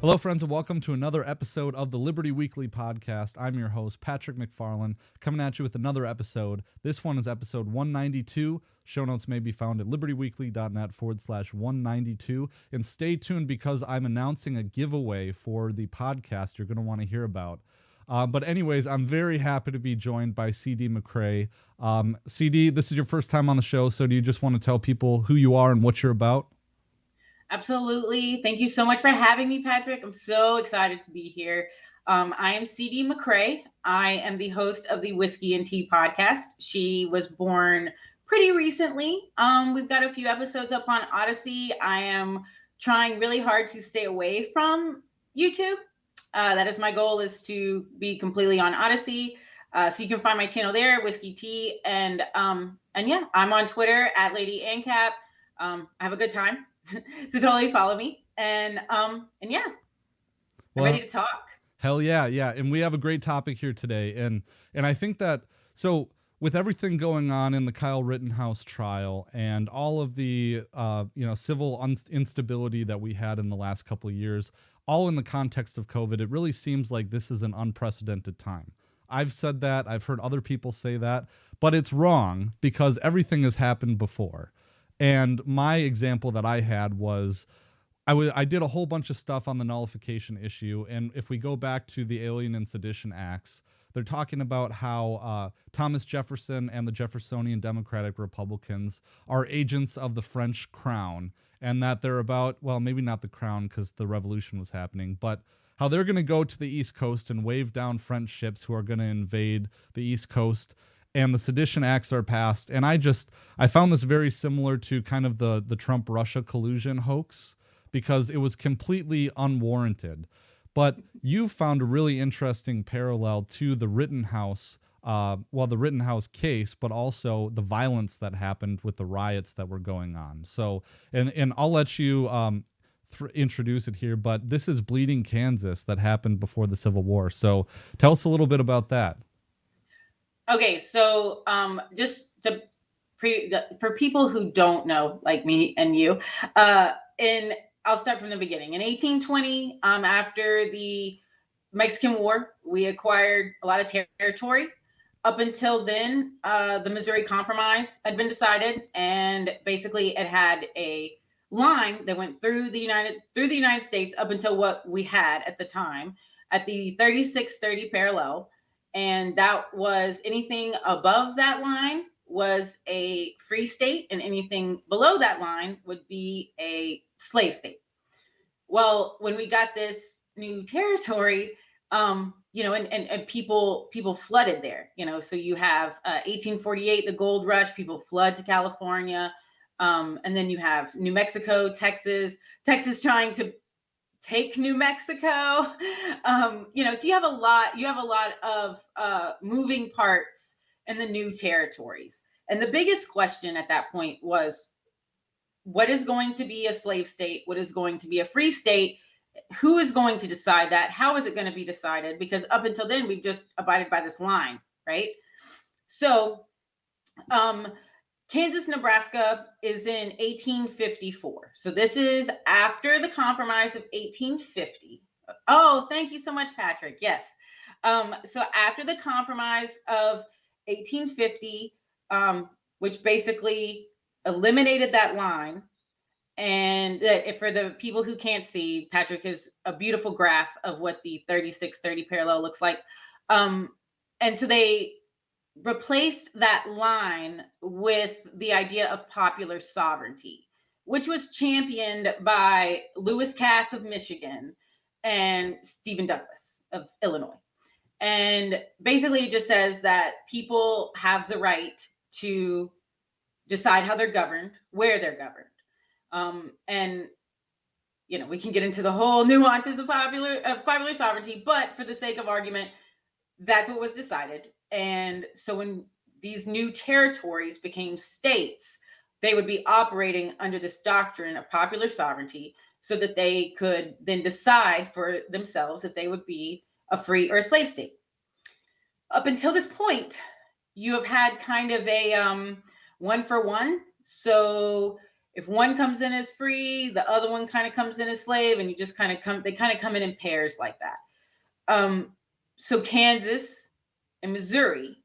Hello, friends, and welcome to another episode of the Liberty Weekly podcast. I'm your host, Patrick McFarland, coming at you with another episode. This one is episode 192. Show notes may be found at libertyweekly.net/192. And stay tuned because I'm announcing a giveaway for the podcast you're going to want to hear about. But anyways, I'm very happy to be joined by CD McRae. CD, this is your first time on the show, so do you just want to tell people who you are and what you're about? Absolutely. Thank you so much for having me, Patrick. I'm so excited to be here. I am CD McRae. I am the host of the Whiskey and Tea podcast. She was born pretty recently. We've got a few episodes up on Odysee. I am trying really hard to stay away from YouTube. That is my goal, is to be completely on Odysee. So you can find my channel there, Whiskey Tea. And yeah, I'm on Twitter at Lady ANCAP. I have a good time. So totally follow me. And yeah, I'm ready to talk. Hell yeah. And we have a great topic here today. And I think that, so with everything going on in the Kyle Rittenhouse trial and all of the civil instability that we had in the last couple of years, all in the context of COVID, it really seems like this is an unprecedented time. I've said that, I've heard other people say that, but it's wrong because everything has happened before. And my example that I had was I did a whole bunch of stuff on the nullification issue. And if we go back to the Alien and Sedition Acts, they're talking about how Thomas Jefferson and the Jeffersonian Democratic Republicans are agents of the French crown, and that they're about, well, maybe not the crown because the revolution was happening, but how they're going to go to the East Coast and wave down French ships who are going to invade the East Coast. And the Sedition Acts are passed. And I found this very similar to kind of the Trump-Russia collusion hoax because it was completely unwarranted. But you found a really interesting parallel to the Rittenhouse, the Rittenhouse case, but also the violence that happened with the riots that were going on. So, and I'll let you introduce it here, but this is Bleeding Kansas that happened before the Civil War. So tell us a little bit about that. Okay, so just for people who don't know, like me and you, I'll start from the beginning. In 1820, after the Mexican War, we acquired a lot of territory. Up until then, the Missouri Compromise had been decided, and basically it had a line that went through the United States up until what we had at the time at the 3630 parallel. And that was anything above that line was a free state, and anything below that line would be a slave state. Well, when we got this new territory, and people flooded there, so you have 1848, the gold rush, people flood to California. And then you have New Mexico, Texas trying to take New Mexico. So you have a lot of moving parts in the new territories. And the biggest question at that point was, what is going to be a slave state? What is going to be a free state? Who is going to decide that? How is it going to be decided? Because up until then, we've just abided by this line, right? So, Kansas, Nebraska is in 1854. So this is after the Compromise of 1850. Oh, thank you so much, Patrick. Yes. So after the Compromise of 1850, which basically eliminated that line. And for the people who can't see, Patrick has a beautiful graph of what the 3630 parallel looks like. And so they replaced that line with the idea of popular sovereignty, which was championed by Lewis Cass of Michigan and Stephen Douglas of Illinois. And basically it just says that people have the right to decide how they're governed, where they're governed. And we can get into the whole nuances of popular sovereignty, but for the sake of argument, that's what was decided. And so when these new territories became states, they would be operating under this doctrine of popular sovereignty so that they could then decide for themselves if they would be a free or a slave state. Up until this point, you have had kind of a one for one. So if one comes in as free, the other one kind of comes in as slave, and you just kind of come in pairs like that. So Kansas and Missouri,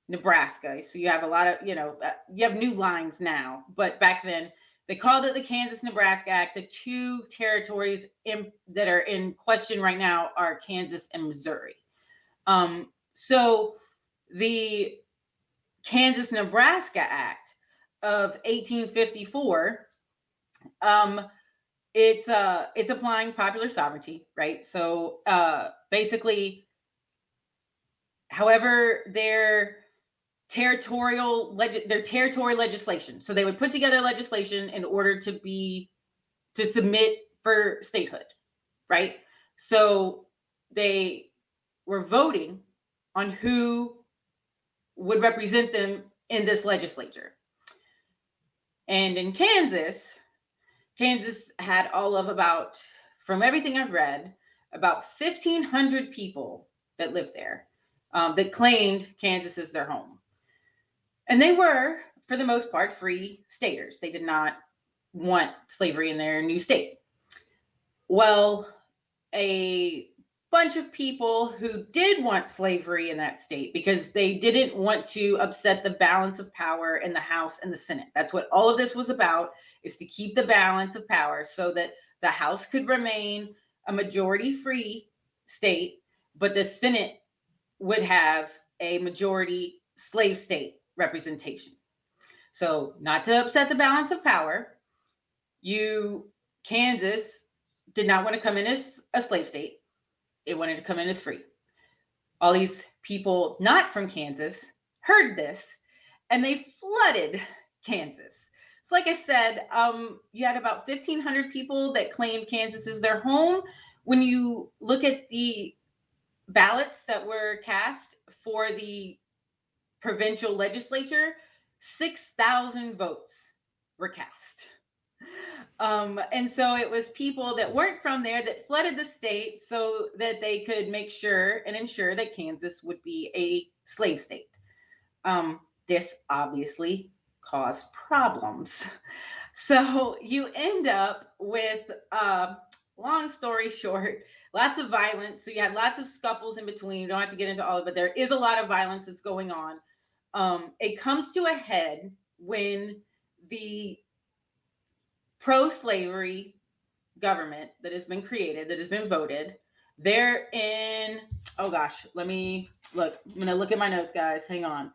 Nebraska. So you have a lot of, you have new lines now, but back then they called it the Kansas-Nebraska Act. The two territories that are in question right now are Kansas and Missouri. So the Kansas-Nebraska Act of 1854, it's applying popular sovereignty, right? So basically, however, their territory legislation. So they would put together legislation in order to submit for statehood, right? So they were voting on who would represent them in this legislature. And in Kansas had all of from everything I've read, about 1,500 people that lived there that claimed Kansas as their home. And they were, for the most part, free staters. They did not want slavery in their new state. Well, a bunch of people who did want slavery in that state because they didn't want to upset the balance of power in the House and the Senate. That's what all of this was about, is to keep the balance of power so that the House could remain a majority free state, but the Senate would have a majority slave state representation. So not to upset the balance of power, Kansas did not want to come in as a slave state. It wanted to come in as free. All these people not from Kansas heard this, and they flooded Kansas. So like I said, you had about 1,500 people that claimed Kansas as their home. When you look at the ballots that were cast for the provincial legislature, 6,000 votes were cast. And so it was people that weren't from there that flooded the state so that they could make sure and ensure that Kansas would be a slave state. This obviously caused problems. So you end up with, long story short, lots of violence. So you had lots of scuffles in between. You don't have to get into all of it, but there is a lot of violence that's going on. It comes to a head when the pro-slavery government that has been created, that has been voted, they're in, oh gosh, let me look. I'm going to look at my notes, guys. Hang on.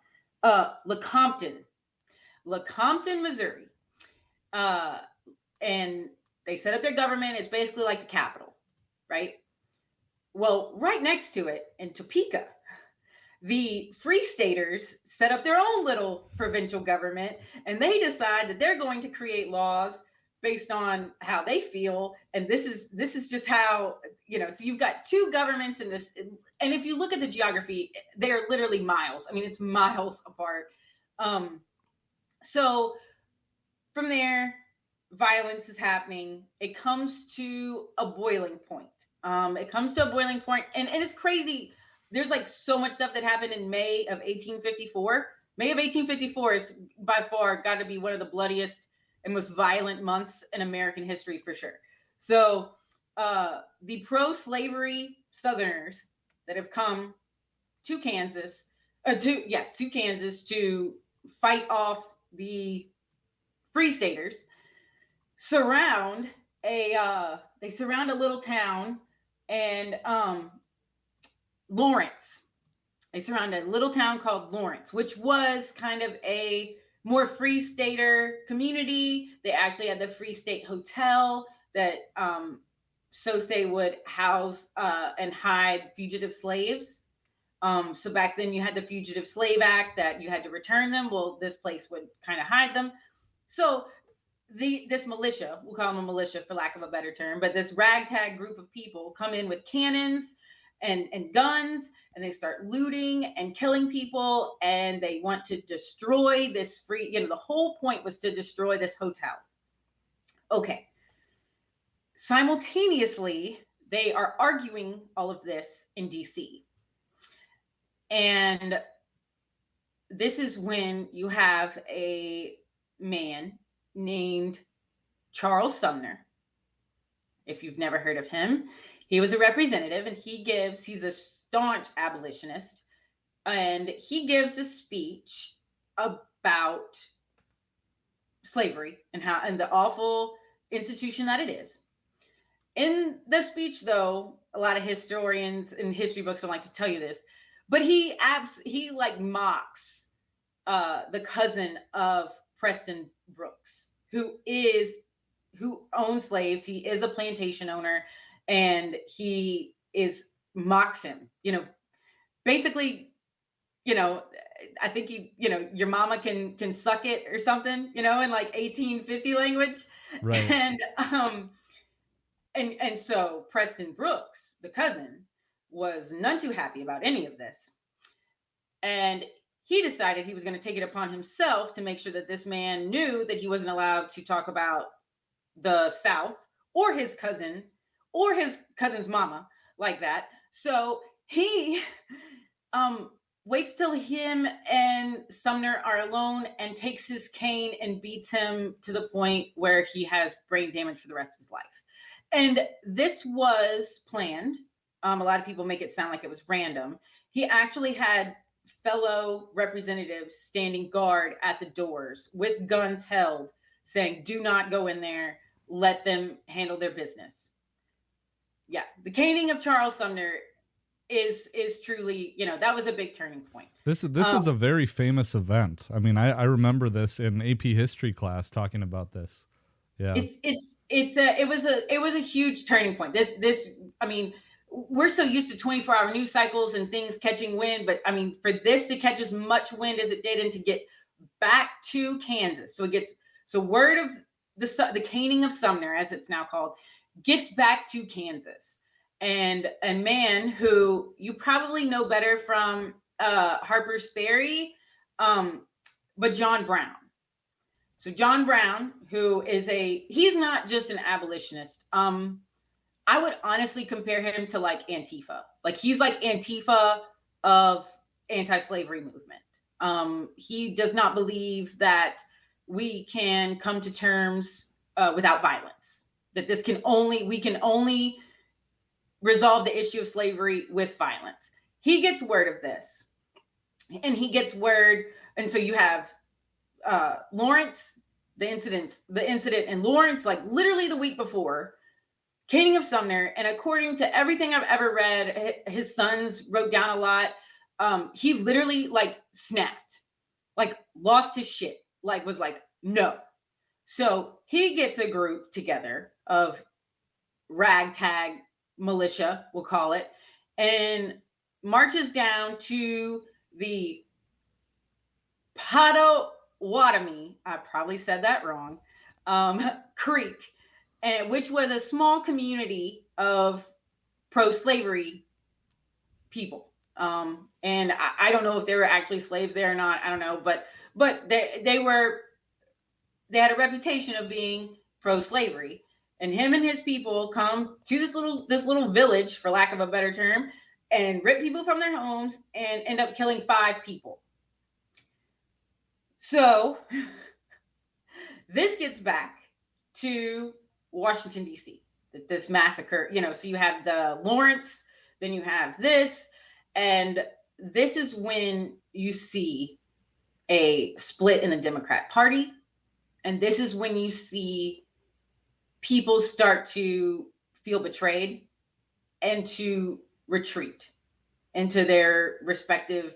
Lecompton, Missouri. And they set up their government. It's basically like the Capitol, right? Well, right next to it in Topeka, the Free Staters set up their own little provincial government, and they decide that they're going to create laws based on how they feel. And this is just how, so you've got two governments in this. And if you look at the geography, they are literally miles. I mean, it's miles apart. So from there, violence is happening. It comes to a boiling point. And it's crazy. There's like so much stuff that happened in May of 1854. May of 1854 is by far got to be one of the bloodiest and most violent months in American history for sure. So the pro-slavery Southerners that have come to Kansas, to Kansas to fight off the Free Staters, surround a little town and Lawrence. They surround a little town called Lawrence, which was kind of a more Free Stater community. They actually had the Free State Hotel that Sosay would house and hide fugitive slaves. So back then you had the Fugitive Slave Act that you had to return them. Well, this place would kind of hide them. So this militia, we'll call them a militia for lack of a better term, but this ragtag group of people come in with cannons and guns, and they start looting and killing people, and they want to destroy this the whole point was to destroy this hotel. Okay. Simultaneously, they are arguing all of this in DC. And this is when you have a man named Charles Sumner. If you've never heard of him, he was a representative, and he's a staunch abolitionist, and he gives a speech about slavery and the awful institution that it is. In the speech, though, a lot of historians and history books don't like to tell you this, but he like mocks the cousin of Preston Brooks, who owns slaves. He is a plantation owner, and he mocks him. Basically, I think your mama can suck it or something, in like 1850 language. Right. And so Preston Brooks, the cousin, was none too happy about any of this. And he decided he was going to take it upon himself to make sure that this man knew that he wasn't allowed to talk about the South or his cousin or his cousin's mama like that. So he waits till him and Sumner are alone and takes his cane and beats him to the point where he has brain damage for the rest of his life. And this was planned. A lot of people make it sound like it was random. He actually had fellow representatives standing guard at the doors with guns held, saying, "Do not go in there. Let them handle their business." Yeah, the caning of Charles Sumner is truly, that was a big turning point. This is a very famous event. I mean, I remember this in AP history class talking about this. Yeah, it was a huge turning point. I mean, we're so used to 24-hour news cycles and things catching wind, but I mean, for this to catch as much wind as it did and to get back to Kansas, so word of the caning of Sumner, as it's now called, gets back to Kansas. And a man who you probably know better from Harper's Ferry, but John Brown. So John Brown, who is he's not just an abolitionist. I would honestly compare him to like Antifa. Like he's like Antifa of anti-slavery movement. He does not believe that we can come to terms without violence. That we can only resolve the issue of slavery with violence. He gets word of this, and and so you have Lawrence, the incident in Lawrence, like literally the week before, caning of Sumner. And according to everything I've ever read, his sons wrote down a lot. He literally like snapped, like lost his shit, like was like, no. So he gets a group together of ragtag militia, we'll call it, and marches down to the Potawatomi, I probably said that wrong, Creek, which was a small community of pro-slavery people. And I don't know if there were actually slaves there or not. I don't know, but they had a reputation of being pro-slavery. And him and his people come to this little village, for lack of a better term, and rip people from their homes and end up killing 5 people. So this gets back to Washington, D.C., this massacre, so you have the Lawrence, then you have this, and this is when you see a split in the Democrat Party. And this is when you see people start to feel betrayed and to retreat into their respective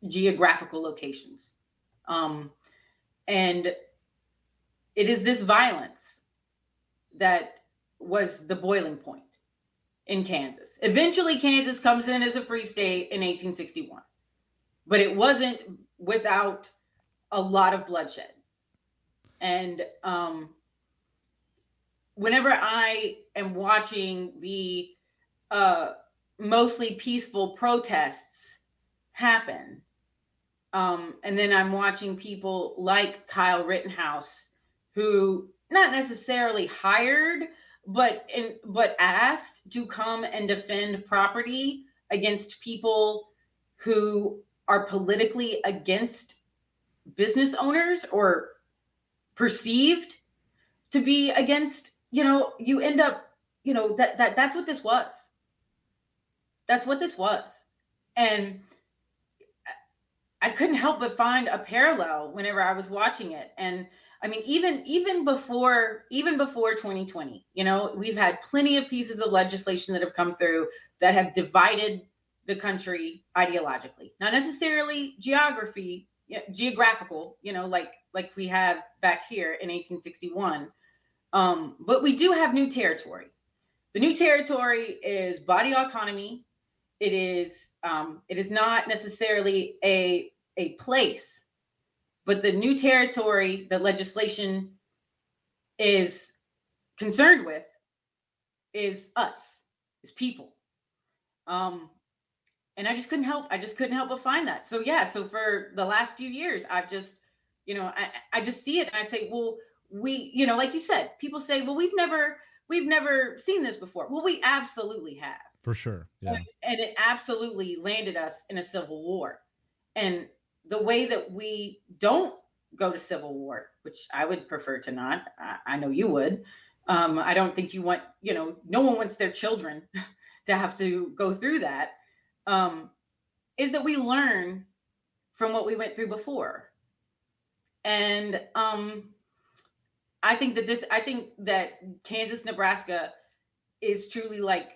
geographical locations. And it is this violence that was the boiling point in Kansas. Eventually, Kansas comes in as a free state in 1861, but it wasn't without a lot of bloodshed. And whenever I am watching the mostly peaceful protests happen, and then I'm watching people like Kyle Rittenhouse, who not necessarily hired, but asked to come and defend property against people who are politically against business owners or perceived to be against, you end up, that's what this was. That's what this was. And I couldn't help but find a parallel whenever I was watching it. And I mean, even before 2020, we've had plenty of pieces of legislation that have come through that have divided the country ideologically, not necessarily geographical, like we have back here in 1861. But we do have new territory. The new territory is body autonomy. It is not necessarily a place, but the new territory that legislation is concerned with is us, is people. And I just couldn't help but find that. So yeah, so for the last few years, I've just, I just see it and I say, well, we, like you said, people say, well, we've never seen this before. Well, we absolutely have. For sure. Yeah. And it absolutely landed us in a civil war. And the way that we don't go to civil war, which I would prefer to not, I know you would. I don't think you want, no one wants their children to have to go through that, is that we learn from what we went through before. And I think that Kansas, Nebraska is truly like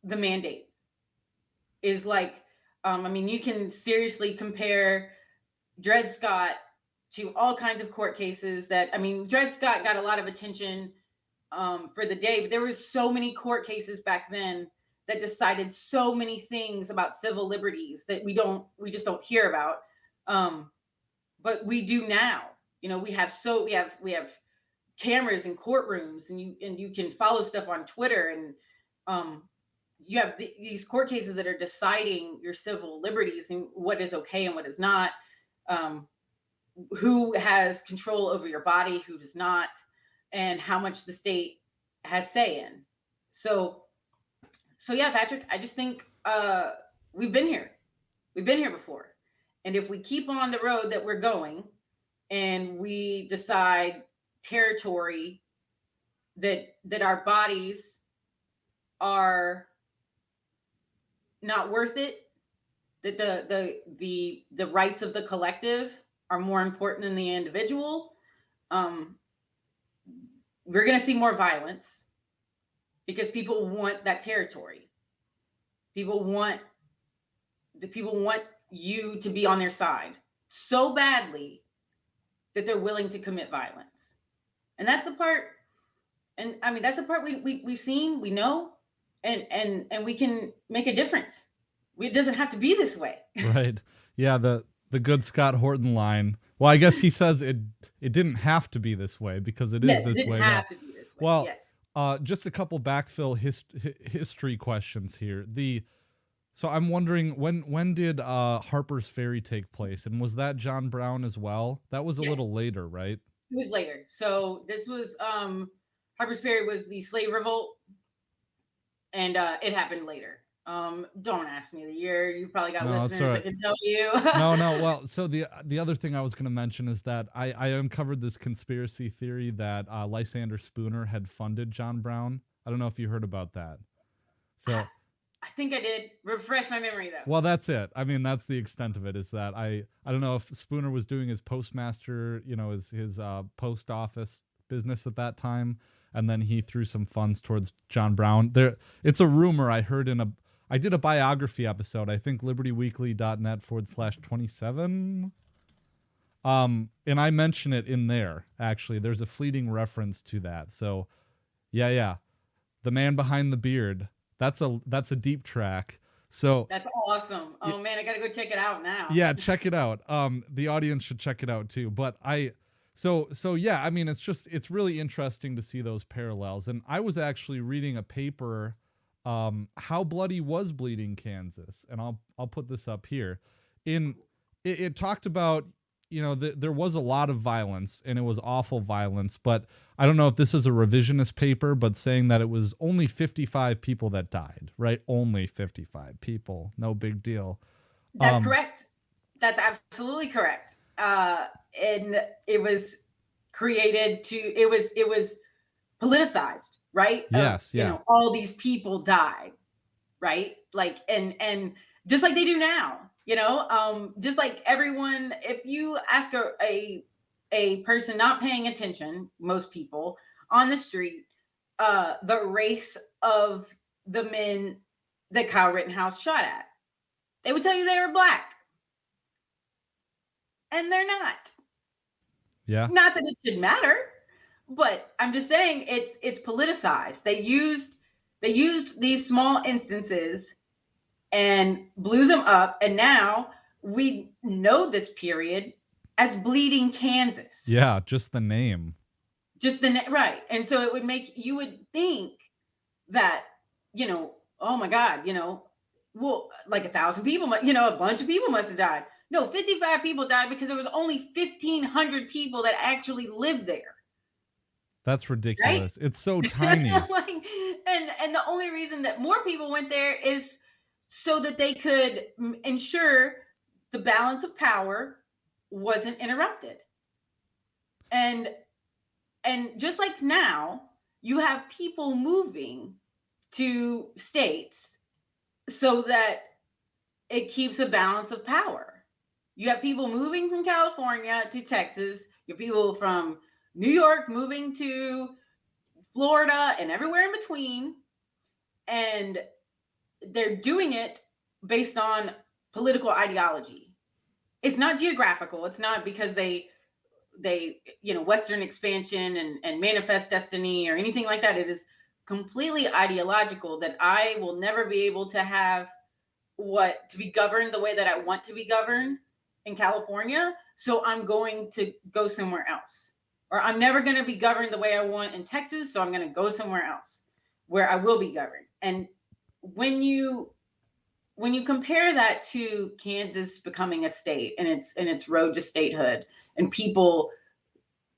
the mandate. Is like, you can seriously compare Dred Scott to all kinds of court cases that, Dred Scott got a lot of attention for the day, but there was so many court cases back then that decided so many things about civil liberties that we just don't hear about. But we do now. We have cameras in courtrooms, and you can follow stuff on Twitter, and you have these court cases that are deciding your civil liberties and what is okay and what is not, who has control over your body, who does not, and how much the state has say in. So yeah, Patrick, I just think we've been here before. And if we keep on the road that we're going and we decide territory that our bodies are not worth it, that the rights of the collective are more important than the individual, we're going to see more violence because people want that territory. People want you to be on their side so badly that they're willing to commit violence. And that's the part, that's the part we've seen, we know, and we can make a difference. It doesn't have to be this way. Right. Yeah. The good Scott Horton line. Well, I guess he says it didn't have to be this way because it is this way. Yes, it didn't have to be this way. Well, yes. Just a couple backfill history questions here. So I'm wondering when did Harper's Ferry take place, and was that John Brown as well? That was a little later, right? It was later. So this was Harper's Ferry was the slave revolt, and it happened later. Don't ask me the year. You probably got listeners that can tell you. No. Well, so the other thing I was going to mention is that I uncovered this conspiracy theory that Lysander Spooner had funded John Brown. I don't know if you heard about that. So I think I did. Refresh my memory though. Well, that's it. That's the extent of it. Is that I don't know if Spooner was doing his postmaster, his post office business at that time, and then he threw some funds towards John Brown. It's a rumor I heard I did a biography episode, I think libertyweekly.net/27. And I mention it in there, actually. There's a fleeting reference to that. So, yeah. The man behind the beard. That's a deep track. So that's awesome. Oh man, I got to go check it out now. Yeah, check it out. The audience should check it out too. But so yeah, it's really interesting to see those parallels. And I was actually reading a paper, How Bloody Was Bleeding Kansas, and I'll put this up here. It talked about, there was a lot of violence, and it was awful violence, but I don't know if this is a revisionist paper, but saying that it was only 55 people that died, right? Only 55 people. No big deal. That's correct. That's absolutely correct. And it was created to, it was politicized, right? Yes, yeah. All these people died, right? Like, and just like they do now, just like everyone, if you ask a person not paying attention, most people on the street, the race of the men that Kyle Rittenhouse shot at, they would tell you they were Black. And they're not. Yeah. Not that it should matter, but I'm just saying it's politicized. They used these small instances and blew them up, and now we know this period as Bleeding Kansas. Yeah, just the name. Right. And so it would make, you would think that, oh my God, well, like 1,000 people, a bunch of people must have died. No, 55 people died because there was only 1,500 people that actually lived there. That's ridiculous. Right? It's so tiny. And the only reason that more people went there is so that they could ensure the balance of power wasn't interrupted. And just like now, you have people moving to states so that it keeps a balance of power. You have people moving from California to Texas. You have people from New York moving to Florida and everywhere in between. And they're doing it based on political ideology. It's not geographical. It's not because they Western expansion and manifest destiny or anything like that. It is completely ideological, that I will never be able to have to be governed the way that I want to be governed in California. So I'm going to go somewhere else. Or I'm never going to be governed the way I want in Texas. So I'm going to go somewhere else where I will be governed. And when you compare that to Kansas becoming a state and its road to statehood, and people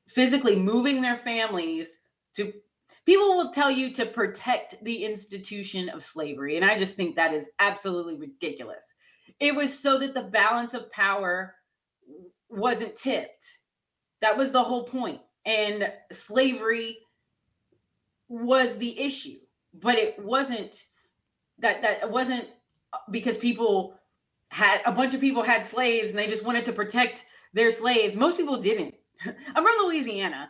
physically moving their families to, people will tell you to protect the institution of slavery. And I just think that is absolutely ridiculous. It was so that the balance of power wasn't tipped. That was the whole point. And slavery was the issue, but it wasn't that it wasn't because a bunch of people had slaves and they just wanted to protect their slaves. Most people didn't. I'm from Louisiana.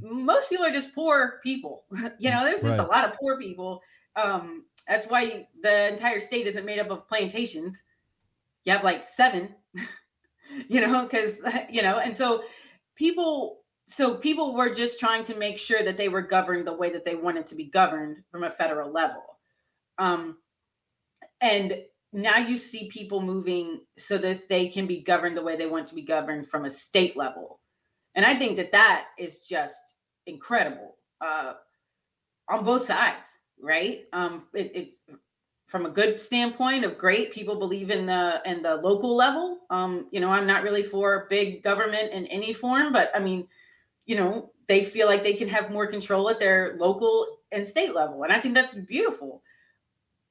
Most people are just poor people. There's just a lot of poor people. That's why the entire state isn't made up of plantations. You have like 7, because, and so people were just trying to make sure that they were governed the way that they wanted to be governed from a federal level. And now you see people moving so that they can be governed the way they want to be governed from a state level. And I think that is just incredible on both sides, right? It's from a good standpoint of great. People believe in the local level. I'm not really for big government in any form, but I mean, they feel like they can have more control at their local and state level. And I think that's beautiful.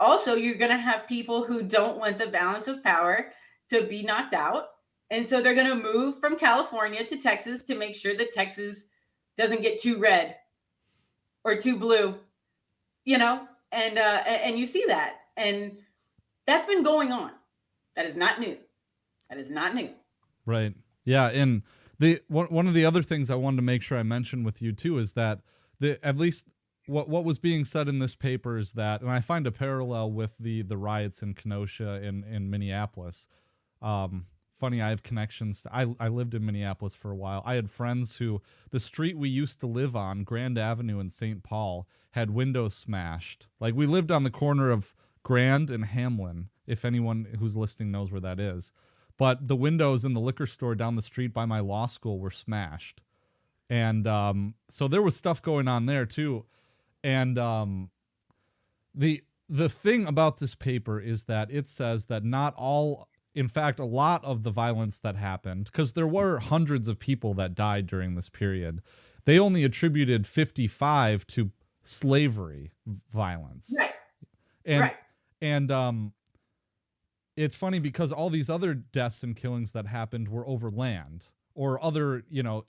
Also, you're going to have people who don't want the balance of power to be knocked out. And so they're going to move from California to Texas to make sure that Texas doesn't get too red or too blue, and you see that. And that's been going on. That is not new. Right. Yeah. And one of the other things I wanted to make sure I mentioned with you too is that at least what was being said in this paper is that, and I find a parallel with the riots in Kenosha in Minneapolis. Funny, I have connections. I lived in Minneapolis for a while. I had friends who, the street we used to live on, Grand Avenue in St. Paul, had windows smashed. Like, we lived on the corner of Grand and Hamlin, if anyone who's listening knows where that is. But the windows in the liquor store down the street by my law school were smashed. And so there was stuff going on there too. And the thing about this paper is that it says that not all, in fact, a lot of the violence that happened, because there were hundreds of people that died during this period, they only attributed 55 to slavery violence. Right. And it's funny because all these other deaths and killings that happened were over land. or other,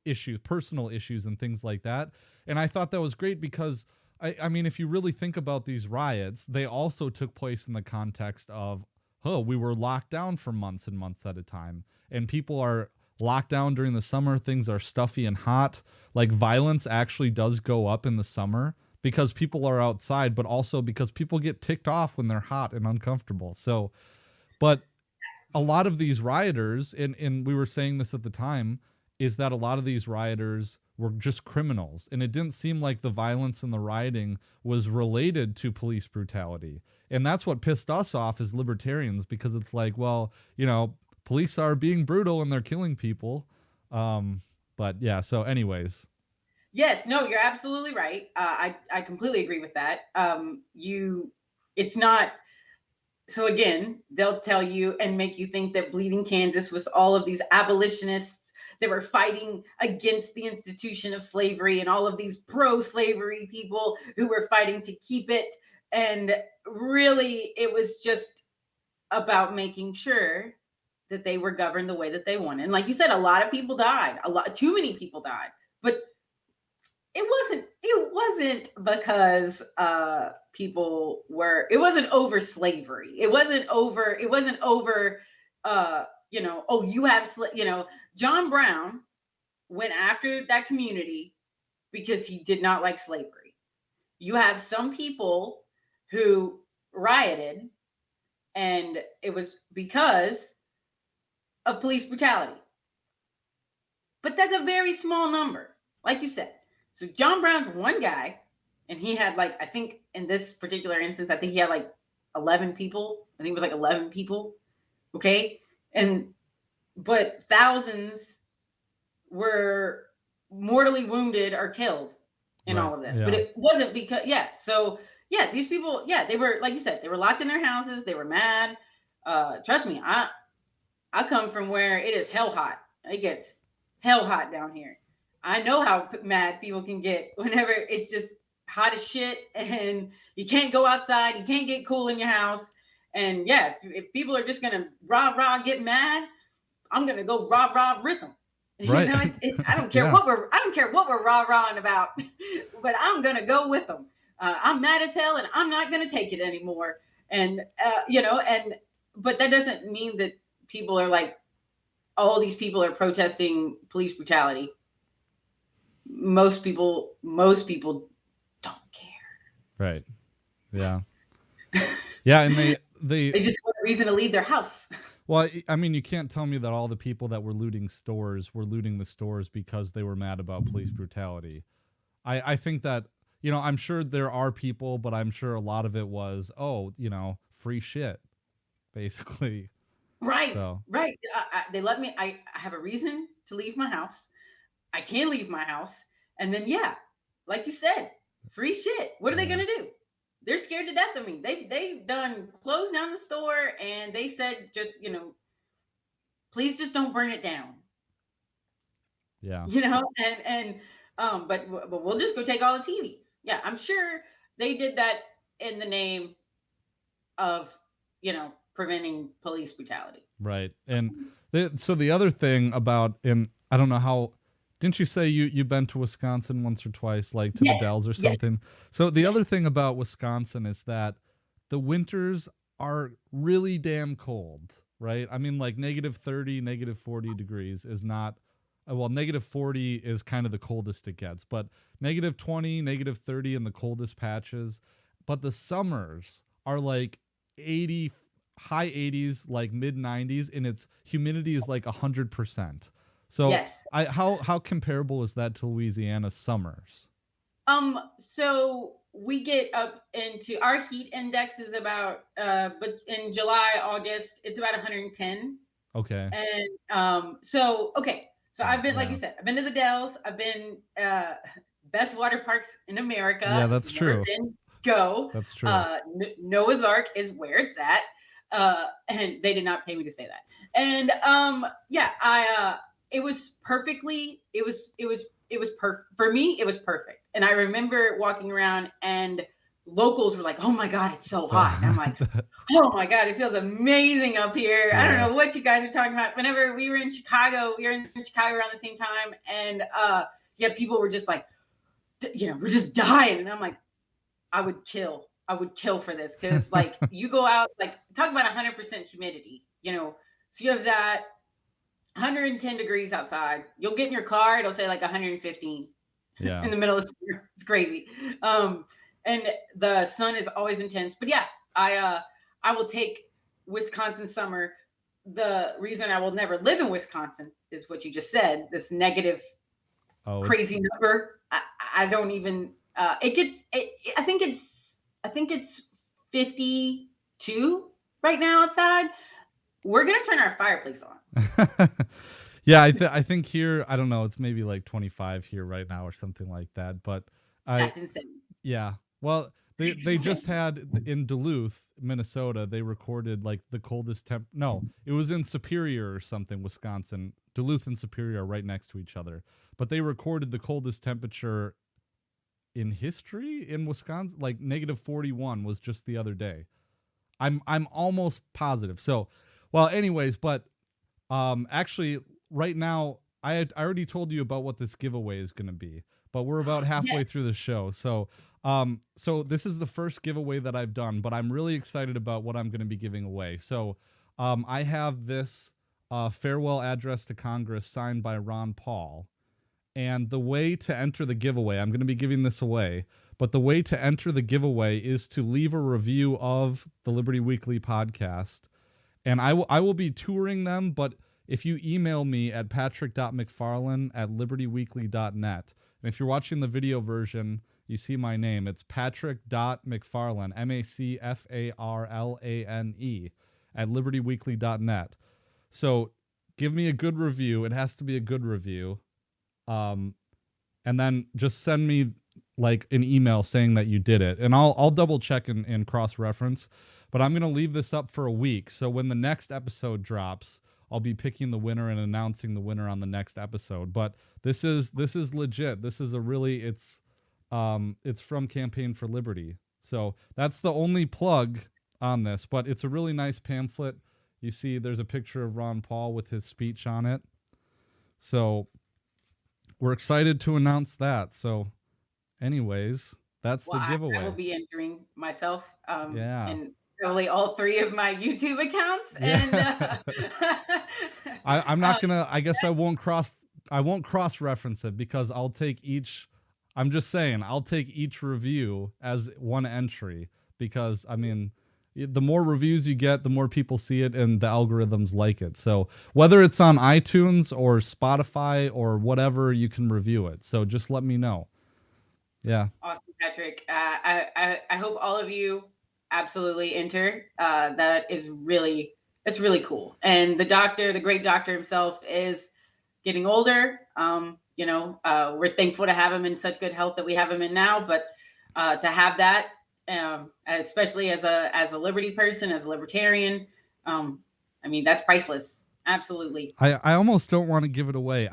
issues, personal issues and things like that. And I thought that was great because I mean, if you really think about these riots, they also took place in the context of, we were locked down for months and months at a time, and people are locked down during the summer. Things are stuffy and hot. Like, violence actually does go up in the summer because people are outside, but also because people get ticked off when they're hot and uncomfortable. So, but a lot of these rioters, and we were saying this at the time, is that a lot of these rioters were just criminals. And it didn't seem like the violence and the rioting was related to police brutality. And that's what pissed us off as libertarians, because it's like, well, police are being brutal and they're killing people. But yeah, so anyways. Yes, no, you're absolutely right. I completely agree with that. It's not. So again, they'll tell you and make you think that Bleeding Kansas was all of these abolitionists that were fighting against the institution of slavery, and all of these pro-slavery people who were fighting to keep it. And really, it was just about making sure that they were governed the way that they wanted. And like you said, a lot of people died. Too many people died. But it wasn't because it wasn't over slavery. It wasn't over John Brown went after that community because he did not like slavery. You have some people who rioted, and it was because of police brutality. But that's a very small number, like you said. So John Brown's one guy, and he had I think in this particular instance, I think he had 11 people. I think it was 11 people. Okay. But thousands were mortally wounded or killed in all of this. Yeah. But it wasn't because, these people, they were, like you said, they were locked in their houses. They were mad. Trust me, I come from where it is hell hot. It gets hell hot down here. I know how mad people can get whenever it's just hot as shit and you can't go outside. You can't get cool in your house. And if people are just going to rah, get mad, I'm going to go rah with them. Right. I don't care what we're rah-rahing about, but I'm going to go with them. I'm mad as hell and I'm not going to take it anymore. And, but that doesn't mean that people are all these people are protesting police brutality. Most people don't care. Right. Yeah. Yeah. And they just want a reason to leave their house. Well, I mean, you can't tell me that all the people that were looting the stores because they were mad about police brutality. I think that, I'm sure there are people, but I'm sure a lot of it was, free shit, basically. Right. So. Right. They let me, I have a reason to leave my house. I can leave my house. And then, like you said, free shit. What are they going to do? They're scared to death of me. They've done closed down the store, and they said, just, please just don't burn it down. Yeah. But we'll just go take all the TVs. Yeah. I'm sure they did that in the name of, preventing police brutality. Right. And so the other thing about, and I don't know how, didn't you say you've been to Wisconsin once or twice, to the Dells or something? Yes. So the other thing about Wisconsin is that the winters are really damn cold, right? I mean, -30, -40 degrees is not, -40 is kind of the coldest it gets, but -20, -30 in the coldest patches. But the summers are 80, high 80s, mid 90s, and its humidity is 100%. So yes. How comparable is that to Louisiana summers? So we get up into our heat index is about but in July, August, it's about 110. Okay. And so I've been, like you said, I've been to the Dells. I've been best water parks in America. Yeah, that's true. Go. That's true. Noah's Ark is where it's at. And they did not pay me to say that. And it was perfectly, it was perfect. For me, it was perfect. And I remember walking around and locals were like, "Oh my God, it's so So hot." And I'm like, "Oh my God, it feels amazing up here." I don't yeah. know what you guys are talking about. Whenever we were in Chicago around the same time, and yeah, people were just like, we're just dying, and I'm like, I would kill for this, because like you go out, like talk about 100% humidity, so you have that 110 degrees outside. You'll get in your car, it'll say like 115 Yeah. in the middle of summer. It's crazy. And the sun is always intense. But yeah, I will take Wisconsin summer. The reason I will never live in Wisconsin is what you just said. This negative, crazy number. I don't even. It gets. I think it's 52 right now outside. We're gonna turn our fireplace on. Yeah, I think here, I don't know, it's maybe like 25 here right now or something like that. But That's insane. yeah. Well, they just had in Duluth, Minnesota, they recorded like the coldest no, it was in Superior or something, Wisconsin. Duluth and Superior are right next to each other. But they recorded the coldest temperature in history in Wisconsin, like -41 was just the other day. I'm almost positive. So, well, anyways, but actually right now I already told you about what this giveaway is going to be, but we're about halfway Yes. through the show. So, so this is the first giveaway that I've done, but I'm really excited about what I'm going to be giving away. So, I have this farewell address to Congress signed by Ron Paul. And the way to enter the giveaway, I'm going to be giving this away, but the way to enter the giveaway is to leave a review of the Liberty Weekly podcast. And I will be touring them, but if you email me at patrick.mcfarlane@libertyweekly.net, and if you're watching the video version, you see my name. It's patrick.mcfarlane, MACFARLANE, @libertyweekly.net. So give me a good review. It has to be a good review. And then just send me like an email saying that you did it, and I'll double check and cross reference. But I'm gonna leave this up for a week, so when the next episode drops, I'll be picking the winner and announcing the winner on the next episode. But this is legit. This is a really it's from Campaign for Liberty, so that's the only plug on this. But it's a really nice pamphlet. You see, there's a picture of Ron Paul with his speech on it. So we're excited to announce that. So, anyways, that's the giveaway. I will be entering myself. Yeah. And probably all 3 of my YouTube accounts. Yeah. And I'm not gonna. I guess I won't cross reference it, because I'll take each. I'm just saying, I'll take each review as one entry, because I mean, the more reviews you get, the more people see it, and the algorithms like it. So whether it's on iTunes or Spotify or whatever, you can review it. So just let me know. Yeah. Awesome, Patrick. I hope all of you absolutely enter. It's really cool. And the great doctor himself, is getting older. We're thankful to have him in such good health that we have him in now, but to have that, especially as a Liberty person, as a libertarian, I mean, that's priceless. Absolutely. I almost don't want to give it away.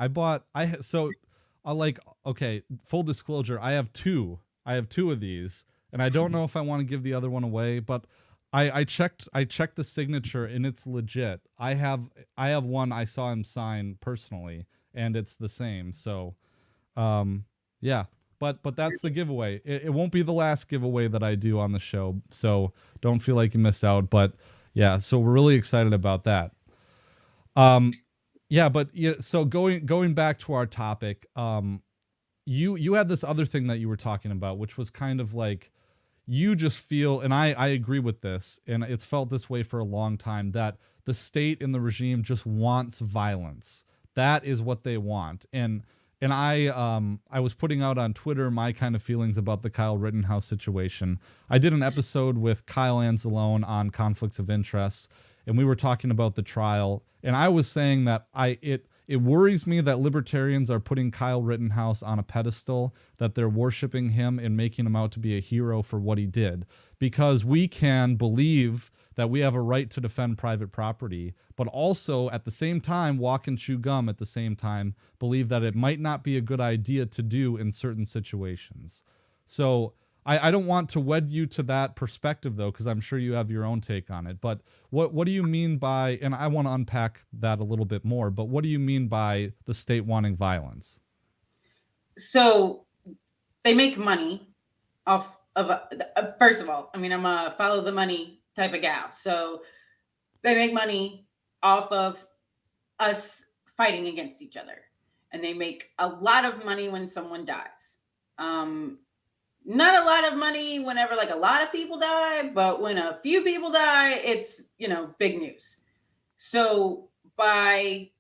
Okay, full disclosure, I have two of these, and I don't know if I want to give the other one away, but I checked the signature, and it's legit. I have one I saw him sign personally, and it's the same. So yeah. But that's the giveaway. It won't be the last giveaway that I do on the show, so don't feel like you missed out. But yeah, so we're really excited about that. Yeah, but yeah, so going back to our topic, you had this other thing that you were talking about, which was kind of like, you just feel, and I agree with this, and it's felt this way for a long time, that the state and the regime just wants violence. That is what they want. And I was putting out on Twitter my kind of feelings about the Kyle Rittenhouse situation. I did an episode with Kyle Anzalone on conflicts of interest, and we were talking about the trial. And I was saying that it worries me that libertarians are putting Kyle Rittenhouse on a pedestal, that they're worshiping him and making him out to be a hero for what he did. Because we can believe that we have a right to defend private property, but also at the same time walk and chew gum at the same time, believe that it might not be a good idea to do in certain situations. So I don't want to wed you to that perspective though, because I'm sure you have your own take on it. But what do you mean by, and I want to unpack that a little bit more, but what do you mean by the state wanting violence? So they make money off of, first of all, I mean, I'm a follow the money type of gal. So they make money off of us fighting against each other. And they make a lot of money when someone dies. Not a lot of money whenever like a lot of people die, but when a few people die, it's, big news. So by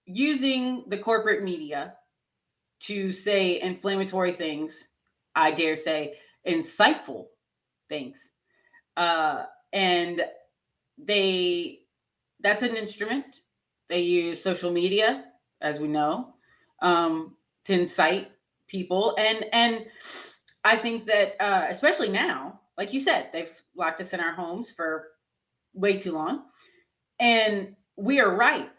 using the corporate media to say inflammatory things, I dare say insightful things, and that's an instrument. They use social media, as we know, to incite people. And I think that, especially now, like you said, they've locked us in our homes for way too long, and we are ripe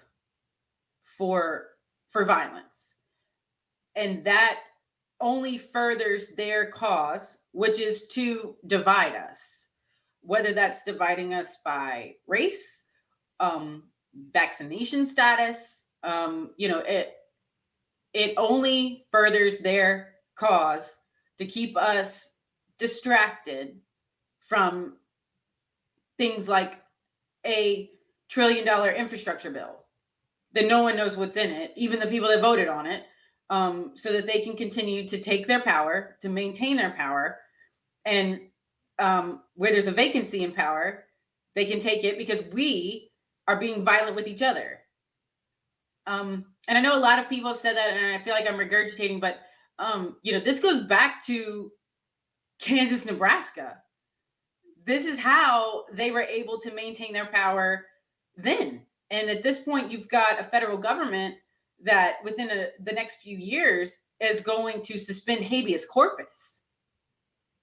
for violence. And that only furthers their cause, which is to divide us, whether that's dividing us by race, vaccination status, it only furthers their cause to keep us distracted from things like a $1 trillion infrastructure bill that no one knows what's in it, even the people that voted on it, so that they can continue to take their power, to maintain their power. And where there's a vacancy in power, they can take it because we are being violent with each other. And I know a lot of people have said that, and I feel like I'm regurgitating, but this goes back to Kansas, Nebraska. This is how they were able to maintain their power then. And at this point, you've got a federal government that within the next few years is going to suspend habeas corpus.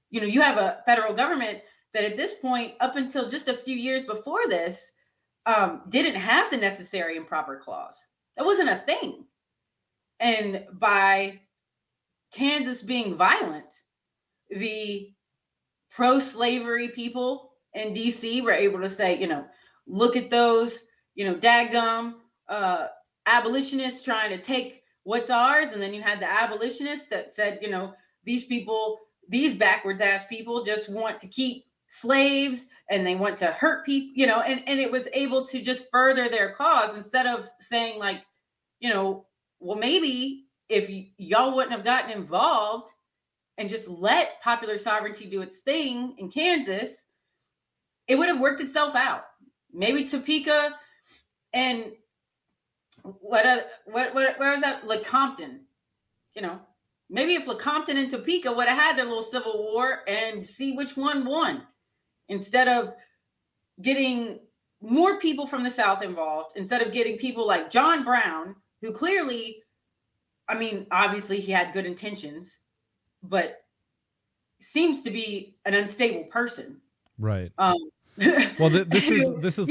You have a federal government that at this point, up until just a few years before this, didn't have the necessary and proper clause. That wasn't a thing. And by Kansas being violent, the pro-slavery people in DC were able to say, look at those, daggum abolitionists trying to take what's ours. And then you had the abolitionists that said, these people, these backwards ass people just want to keep slaves and they want to hurt people, and it was able to just further their cause instead of saying like, well, maybe if y'all wouldn't have gotten involved and just let popular sovereignty do its thing in Kansas, it would have worked itself out. Maybe Topeka and where was that? Lecompton, maybe if Lecompton and Topeka would have had their little civil war and see which one won, instead of getting more people from the South involved, instead of getting people like John Brown, who clearly, obviously he had good intentions, but seems to be an unstable person. Right. Well, this is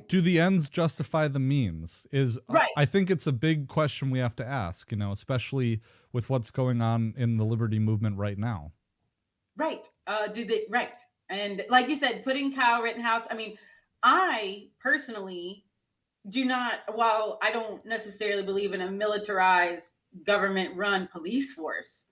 do the ends justify the means? Right. I think it's a big question we have to ask, especially with what's going on in the liberty movement right now. Right. Right. And like you said, putting Kyle Rittenhouse, I personally do not, while I don't necessarily believe in a militarized government-run police force,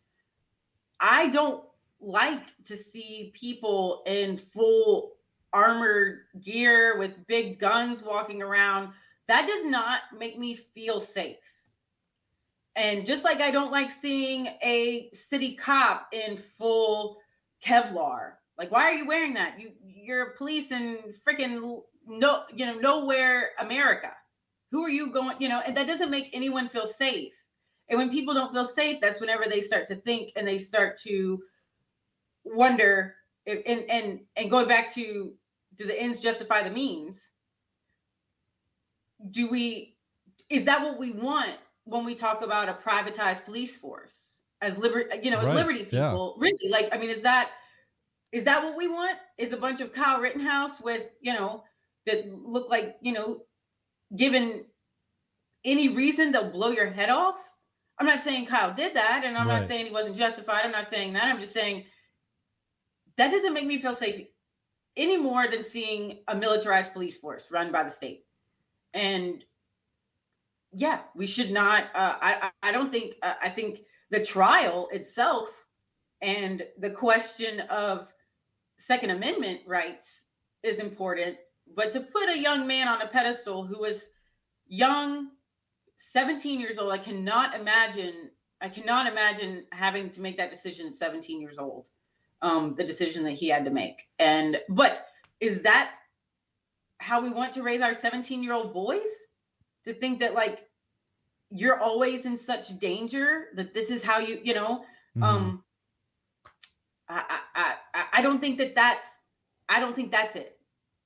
I don't like to see people in full armored gear with big guns walking around. That does not make me feel safe. And just like I don't like seeing a city cop in full Kevlar. Like, why are you wearing that? You're police in freaking nowhere America. Who are you going, and that doesn't make anyone feel safe. And when people don't feel safe, that's whenever they start to think and they start to wonder if, and going back to, do the ends justify the means? Is that what we want when we talk about a privatized police force as liberty people? Yeah. Really? Like, is that what we want? Is a bunch of Kyle Rittenhouse with, that look like, given any reason they'll blow your head off? I'm not saying Kyle did that, and I'm Right. not saying he wasn't justified. I'm not saying that. I'm just saying that doesn't make me feel safe any more than seeing a militarized police force run by the state. And yeah, we should not. I don't think. I think the trial itself and the question of Second Amendment rights is important. But to put a young man on a pedestal who was young, 17 years old, I cannot imagine having to make that decision at 17 years old. The decision that he had to make. But is that how we want to raise our 17-year-old boys? To think that like you're always in such danger, that this is how you know. I don't think that's it.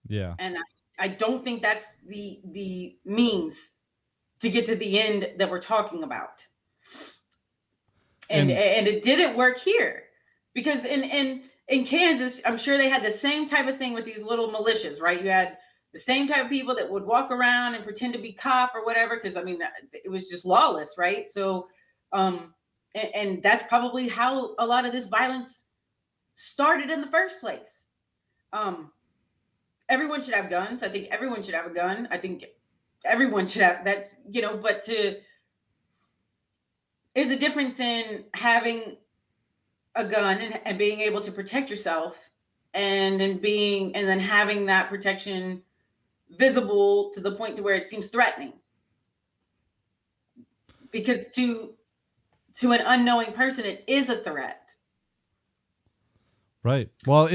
Yeah. And I don't think that's the means to get to the end that we're talking about. And it didn't work here, because in Kansas, I'm sure they had the same type of thing with these little militias, right? You had the same type of people that would walk around and pretend to be cop or whatever, because I mean, it was just lawless, right? So, and that's probably how a lot of this violence started in the first place. Everyone should have guns. I think everyone should have a gun. I think everyone should have. That's, but there's a difference in having a gun and being able to protect yourself, and then having that protection visible to the point to where it seems threatening. Because to an unknowing person, it is a threat. Right. Well,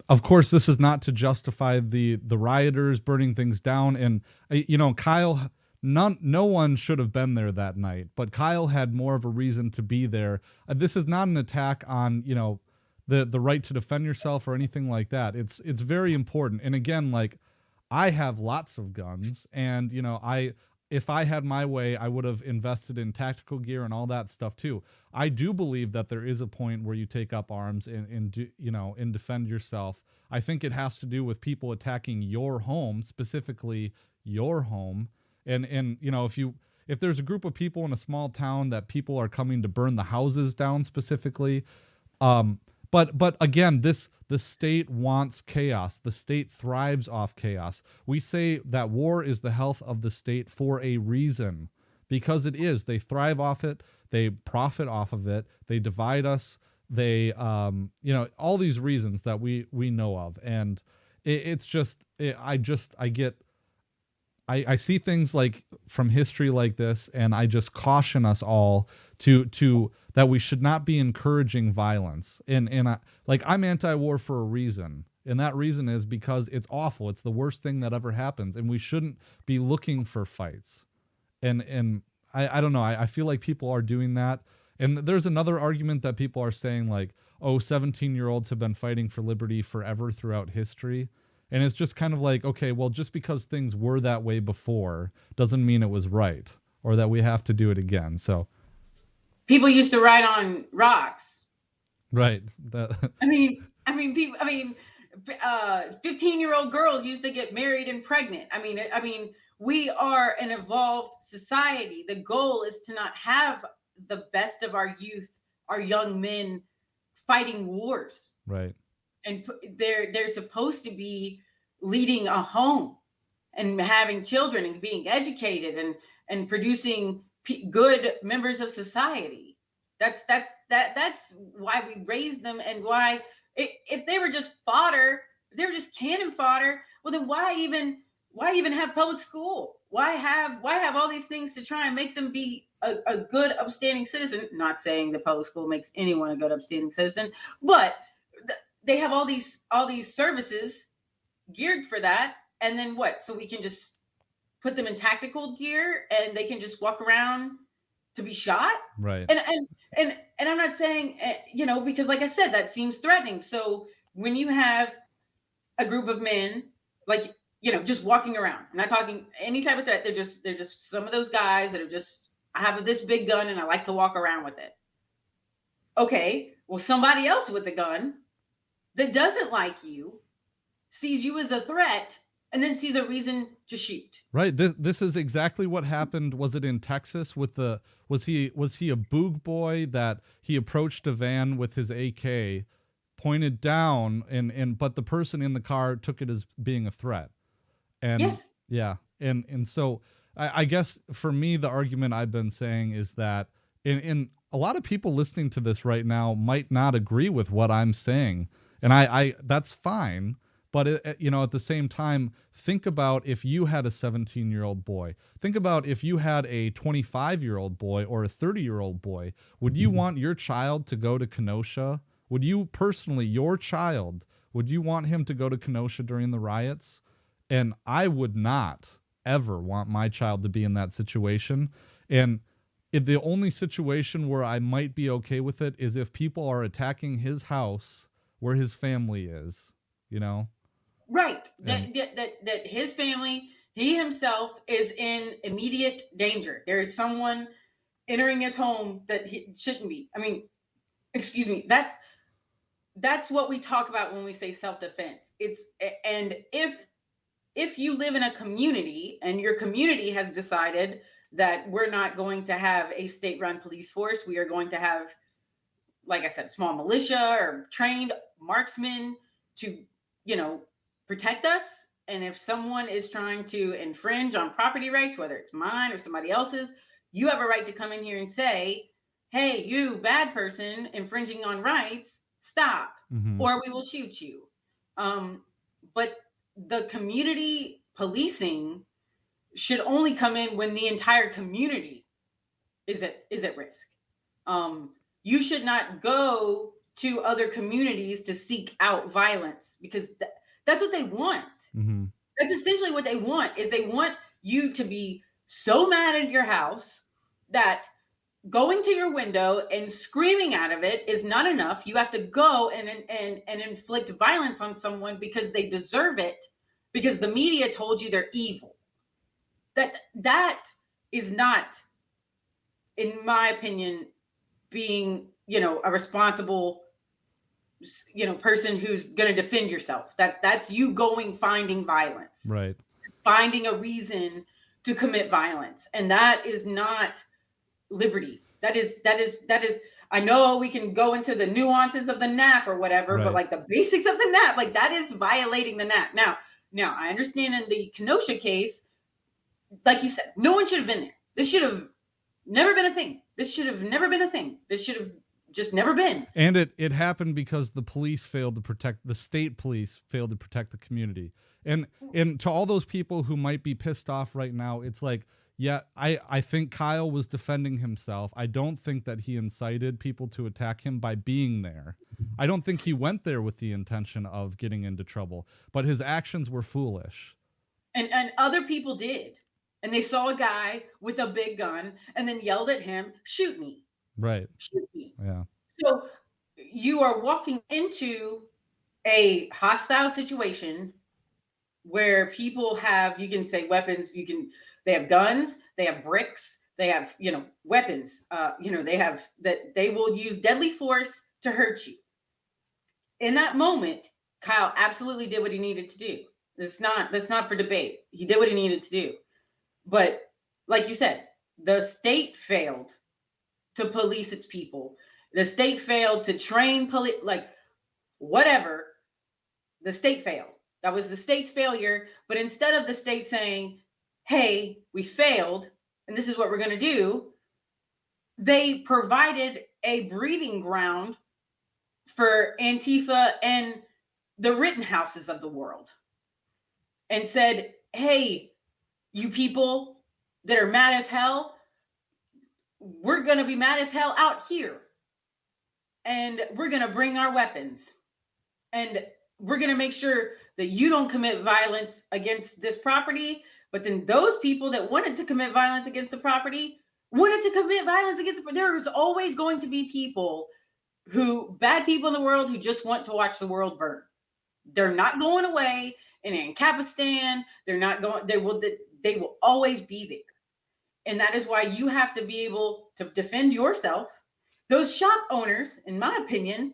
of course, this is not to justify the rioters burning things down. And Kyle, no one should have been there that night, but Kyle had more of a reason to be there. This is not an attack on the right to defend yourself or anything like that. It's very important. And again, like, I have lots of guns, and if I had my way, I would have invested in tactical gear and all that stuff too. I do believe that there is a point where you take up arms and defend yourself. I think it has to do with people attacking your home, specifically your home. And if there's a group of people in a small town that people are coming to burn the houses down specifically, but again, the state wants chaos. The state thrives off chaos. We say that war is the health of the state for a reason, because it is. They thrive off it. They profit off of it. They divide us. They, all these reasons that we know of. And I see things like from history like this, and I just caution us all to that we should not be encouraging violence. And I'm anti-war for a reason. And that reason is because it's awful. It's the worst thing that ever happens. And we shouldn't be looking for fights. And I don't know. I feel like people are doing that. And there's another argument that people are saying, like, 17-year-olds have been fighting for liberty forever throughout history. And it's just kind of like, okay, well, just because things were that way before doesn't mean it was right, or that we have to do it again. So people used to ride on rocks. Right. 15-year-old girls used to get married and pregnant. I mean, we are an evolved society. The goal is to not have the best of our youth, our young men, fighting wars. Right. And they're supposed to be leading a home and having children and being educated and producing good members of society. That's why we raised them, and why if they were just fodder, if they were just cannon fodder, well then why even have public school? Why have all these things to try and make them be a good upstanding citizen? Not saying the public school makes anyone a good upstanding citizen, but they have all these services geared for that. And then what? So we can just put them in tactical gear and they can just walk around to be shot? Right. And I'm not saying, because like I said, that seems threatening. So when you have a group of men, like, just walking around, I'm not talking any type of threat. They're just some of those guys that are just, I have this big gun and I like to walk around with it. Okay. Well, somebody else with a gun that doesn't like you, sees you as a threat, and then sees a reason to shoot. Right. This is exactly what happened. Was it in Texas with the was he a boog boy that he approached a van with his AK, pointed down, and but the person in the car took it as being a threat. And Yes. yeah. And so I guess for me the argument I've been saying is that in a lot of people listening to this right now might not agree with what I'm saying. And I that's fine. But, at the same time, think about if you had a 17-year-old boy. Think about if you had a 25-year-old boy or a 30-year-old boy. Would you want your child to go to Kenosha? Would you personally, your child, would you want him to go to Kenosha during the riots? And I would not ever want my child to be in that situation. And the only situation where I might be okay with it is if people are attacking his house where his family is, Right. That his family, he himself is in immediate danger. There is someone entering his home that he shouldn't be. I mean, excuse me. That's what we talk about when we say self-defense. And if you live in a community and your community has decided that we're not going to have a state-run police force, we are going to have, like I said, small militia or trained marksmen to, protect us. And if someone is trying to infringe on property rights, whether it's mine or somebody else's, you have a right to come in here and say, hey, you bad person infringing on rights, stop, or we will shoot you. But the community policing should only come in when the entire community is at risk. You should not go to other communities to seek out violence, because that's what they want. That's essentially what they want, is they want you to be so mad at your house that going to your window and screaming out of it is not enough. You have to go and inflict violence on someone because they deserve it, because the media told you they're evil. That is not, in my opinion, being, a responsible, person who's going to defend yourself. That's you finding violence, right? Finding a reason to commit violence. And that is not liberty. That is, I know we can go into the nuances of the NAP or whatever, right, but like the basics of the NAP, like that is violating the NAP. Now I understand in the Kenosha case, like you said, no one should have been there. This should have never been a thing. This should have never been a thing. This should have just never been. And it happened because the police failed to protect, the state police failed to protect the community. And to all those people who might be pissed off right now, it's like, yeah, I think Kyle was defending himself. I don't think that he incited people to attack him by being there. I don't think he went there with the intention of getting into trouble, but his actions were foolish. And other people did. And they saw a guy with a big gun and then yelled at him, shoot me. Right. Shoot me. Yeah. So you are walking into a hostile situation where people have, you can say weapons, they have guns, they have bricks, they have, weapons, they have that they will use deadly force to hurt you. In that moment, Kyle absolutely did what he needed to do. That's not for debate. He did what he needed to do. But like you said, the state failed to police its people. The state failed to train police, like whatever. The state failed. That was the state's failure. But instead of the state saying, hey, we failed, and this is what we're going to do, they provided a breeding ground for Antifa and the Rittenhouses of the world, and said, hey, you people that are mad as hell, we're going to be mad as hell out here. And we're going to bring our weapons. And we're going to make sure that you don't commit violence against this property. But then those people that wanted to commit violence against the property wanted to commit violence against it. There's always going to be bad people in the world who just want to watch the world burn. They're not going away. And in Kapistan, they will always be there. And that is why you have to be able to defend yourself. Those shop owners, in my opinion,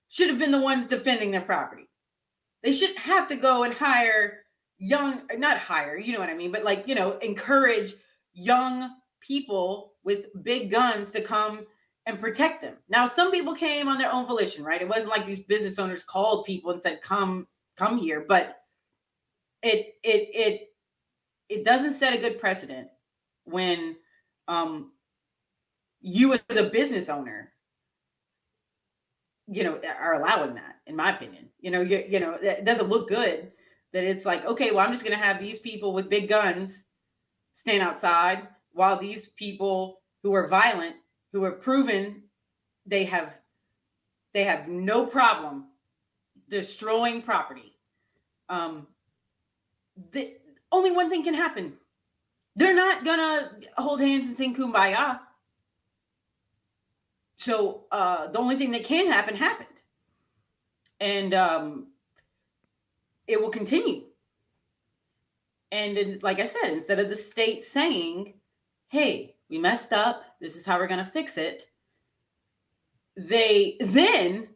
should have been the ones defending their property. They shouldn't have to go and hire young, not hire, you know what I mean, but like, encourage young people with big guns to come and protect them. Now, some people came on their own volition, right? It wasn't like these business owners called people and said, come here, but it doesn't set a good precedent when you as a business owner, are allowing that, in my opinion. It doesn't look good that it's like, okay, well, I'm just going to have these people with big guns stand outside while these people who are violent, who are proven they have no problem destroying property. Only one thing can happen. They're not gonna hold hands and sing Kumbaya. So the only thing that can happen happened. And it will continue. And it's, like I said, instead of the state saying, hey, we messed up, this is how we're going to fix it, they then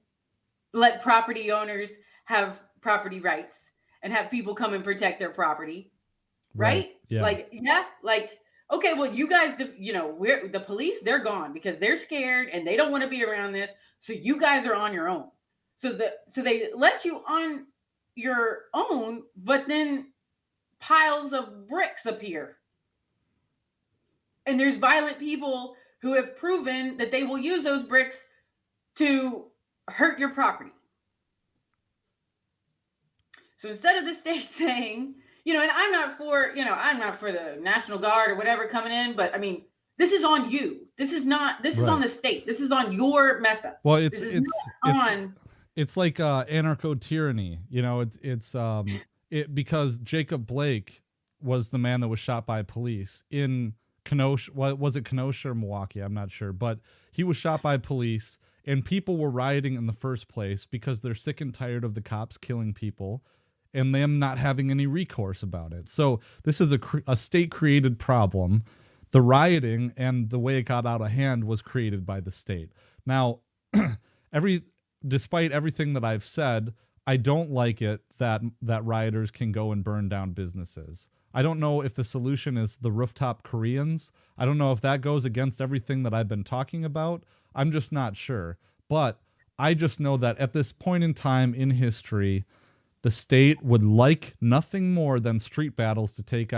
let property owners have property rights and have people come and protect their property. Right? Yeah. Like, okay, well, you guys, we're the police, they're gone because they're scared and they don't want to be around this. So you guys are on your own. So they let you on your own, but then piles of bricks appear. And there's violent people who have proven that they will use those bricks to hurt your property. So instead of the state saying, and I'm not for the National Guard or whatever coming in, but I mean, this is on you. This is on the state. This is on your mess up. Well, it's like anarcho tyranny, because Jacob Blake was the man that was shot by police in Kenosha. Was it Kenosha or Milwaukee? I'm not sure, but he was shot by police, and people were rioting in the first place because they're sick and tired of the cops killing people and them not having any recourse about it. So this is a state-created problem. The rioting and the way it got out of hand was created by the state. Now, despite everything that I've said, I don't like it that rioters can go and burn down businesses. I don't know if the solution is the rooftop Koreans. I don't know if that goes against everything that I've been talking about. I'm just not sure. But I just know that at this point in time in history, the state would like nothing more than street battles to take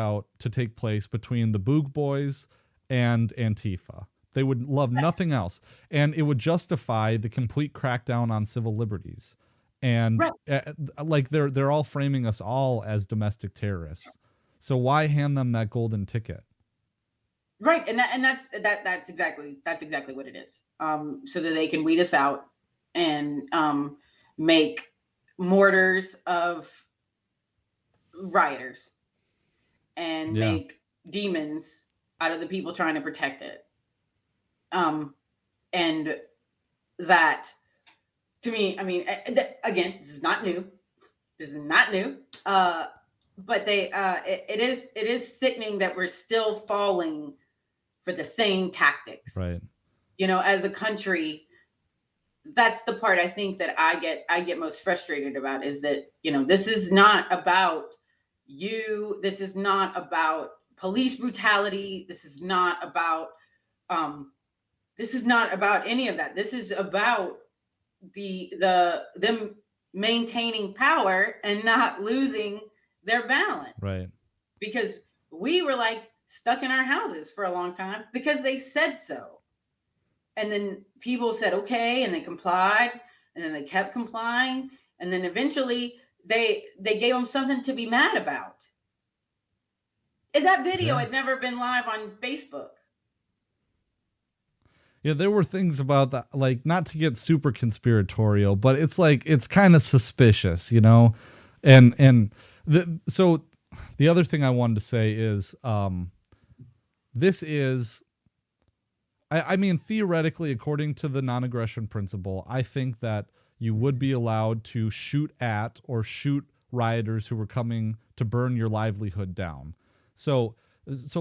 place between the Boog Boys and Antifa. They would love nothing else. And it would justify the complete crackdown on civil liberties. And like they're all framing us all as domestic terrorists. So why hand them that golden ticket? Right. And that's exactly what it is. So that they can weed us out and make mortars of rioters and make demons out of the people trying to protect it. And that, to me, I mean, again, this is not new. But it is sickening that we're still falling for the same tactics. Right. As a country, that's the part I think that I get most frustrated about, is that, this is not about you. This is not about police brutality. This is not about any of that. This is about them maintaining power and not losing their balance. Right. Because we were like stuck in our houses for a long time because they said so. And then people said, okay, and they complied, and then they kept complying. And then eventually they gave them something to be mad about. And that video had never been live on Facebook. Yeah, there were things about that, like, not to get super conspiratorial, but it's like, it's kind of suspicious, and so the other thing I wanted to say is, this is, I mean, theoretically, according to the non-aggression principle, I think that you would be allowed to shoot at or shoot rioters who were coming to burn your livelihood down. So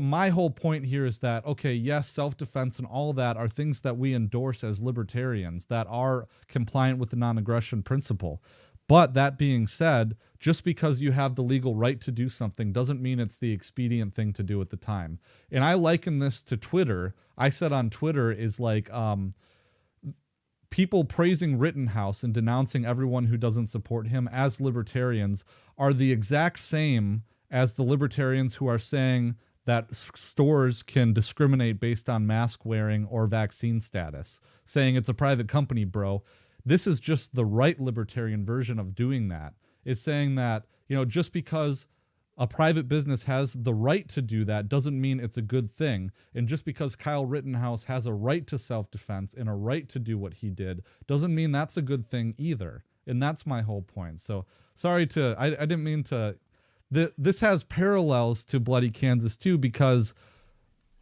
my whole point here is that, okay, yes, self-defense and all that are things that we endorse as libertarians that are compliant with the non-aggression principle. But that being said, just because you have the legal right to do something doesn't mean it's the expedient thing to do at the time. And I liken this to Twitter. I said on Twitter is like people praising Rittenhouse and denouncing everyone who doesn't support him as libertarians are the exact same as the libertarians who are saying that stores can discriminate based on mask wearing or vaccine status, saying it's a private company, bro. This is just the right libertarian version of doing that, is saying that, just because a private business has the right to do that doesn't mean it's a good thing. And just because Kyle Rittenhouse has a right to self-defense and a right to do what he did doesn't mean that's a good thing either. And that's my whole point. So sorry I didn't mean to, this has parallels to Bloody Kansas too, because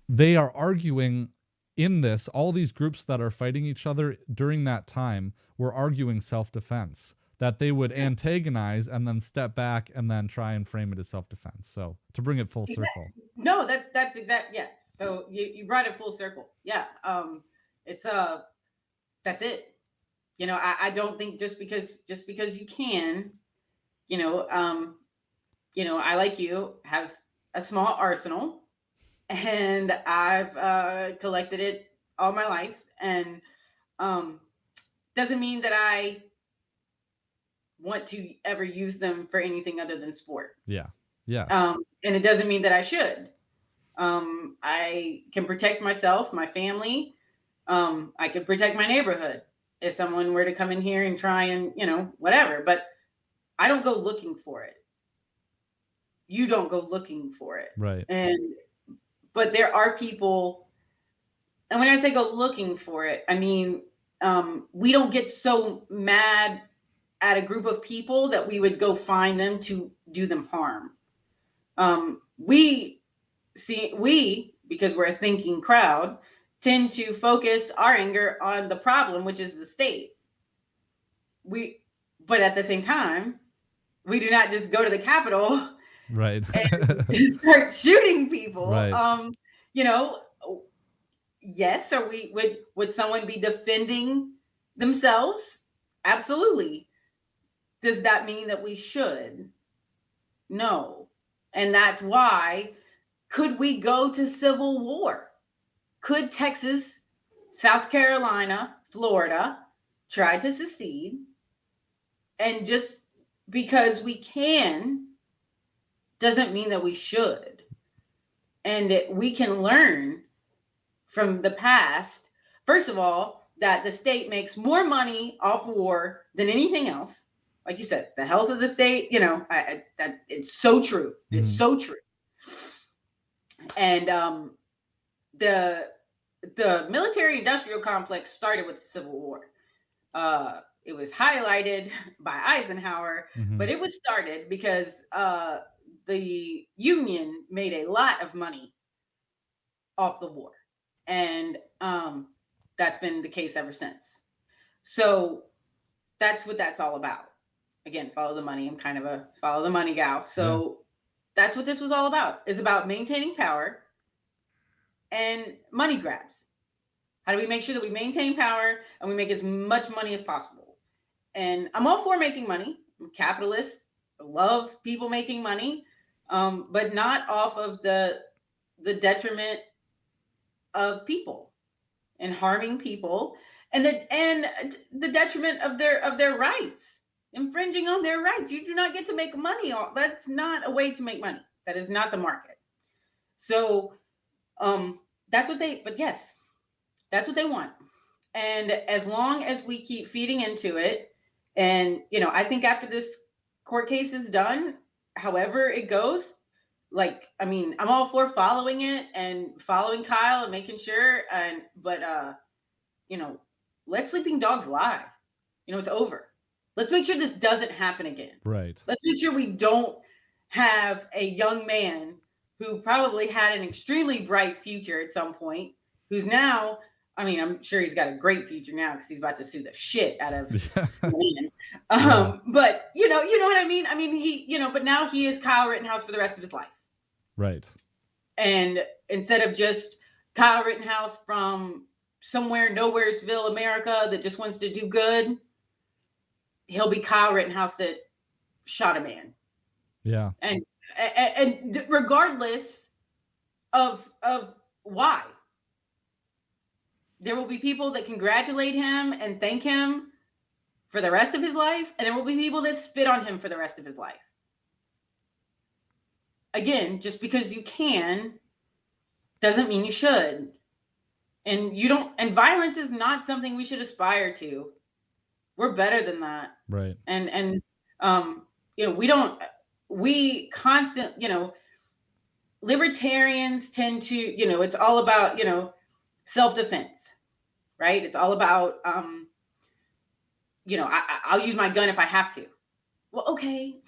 they are arguing in this, all these groups that are fighting each other during that time were arguing self-defense, that they would antagonize and then step back and then try and frame it as self-defense. So to bring it full circle. No, that's exact. Yes. So you brought it full circle. Yeah. It's that's it. I don't think just because you can, I, like you, have a small arsenal, and I've collected it all my life, and doesn't mean that I want to ever use them for anything other than sport. Yeah. Yeah. And it doesn't mean that I should. I can protect myself, my family. I could protect my neighborhood if someone were to come in here and try and, whatever, but I don't go looking for it. You don't go looking for it. Right. But there are people, and when I say go looking for it, I mean, we don't get so mad at a group of people that we would go find them to do them harm. We, because we're a thinking crowd, tend to focus our anger on the problem, which is the state. But at the same time, we do not just go to the Capitol, right, and start shooting people. Right. Yes, or would someone be defending themselves? Absolutely. Does that mean that we should? No. And that's why, could we go to civil war? Could Texas, South Carolina, Florida try to secede? And just because we can doesn't mean that we should. And we can learn from the past, first of all, that the state makes more money off war than anything else. Like you said, the health of the state, that it's so true. It's so true. And the military industrial complex started with the Civil War. It was highlighted by Eisenhower, but it was started because the Union made a lot of money off the war. And that's been the case ever since. So that's what that's all about. Again, follow the money. I'm kind of a follow the money gal. So that's what this was all about. It's about maintaining power and money grabs. How do we make sure that we maintain power and we make as much money as possible? And I'm all for making money. I'm a capitalist. I love people making money, but not off of the detriment of people and harming people, and the detriment of their rights. Infringing on their rights. You do not get to make money. That's not a way to make money. That is not the market. So that's what they want. And as long as we keep feeding into it, and I think after this court case is done, however it goes, I'm all for following it and following Kyle and making sure, but let sleeping dogs lie. It's over. Let's make sure this doesn't happen again. Right. Let's make sure we don't have a young man who probably had an extremely bright future at some point, who's now, I'm sure he's got a great future now because he's about to sue the shit out of CNN. But you know what I mean? But now he is Kyle Rittenhouse for the rest of his life. Right. And instead of just Kyle Rittenhouse from somewhere, nowheresville, America, that just wants to do good, he'll be Kyle Rittenhouse that shot a man. Yeah. And regardless of why, there will be people that congratulate him and thank him for the rest of his life, and there will be people that spit on him for the rest of his life. Again, just because you can doesn't mean you should. And violence is not something we should aspire to. We're better than that. Right. And libertarians tend to, it's all about, self-defense, right? It's all about, I'll use my gun if I have to. Well, okay,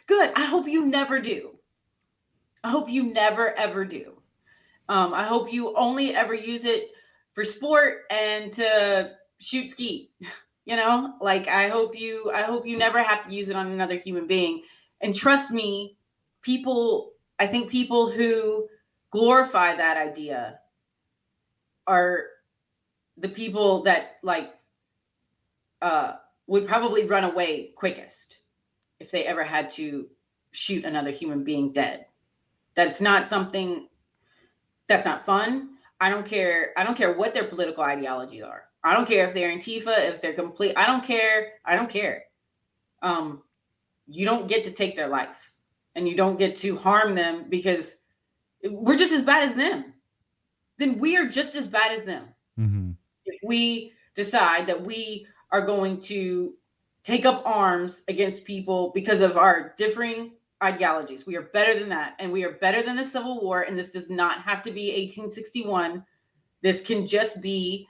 good. I hope you never do. I hope you never, ever do. I hope you only ever use it for sport and to shoot skeet. I hope you never have to use it on another human being. And trust me, I think people who glorify that idea are the people that would probably run away quickest if they ever had to shoot another human being dead. That's not fun. I don't care what their political ideologies are. I don't care if they're Antifa, if they're complete. I don't care. You don't get to take their life, and you don't get to harm them, because we're just as bad as them. Then we are just as bad as them. Mm-hmm. If we decide that we are going to take up arms against people because of our differing ideologies, we are better than that, and we are better than the Civil War. And this does not have to be 1861. This can just be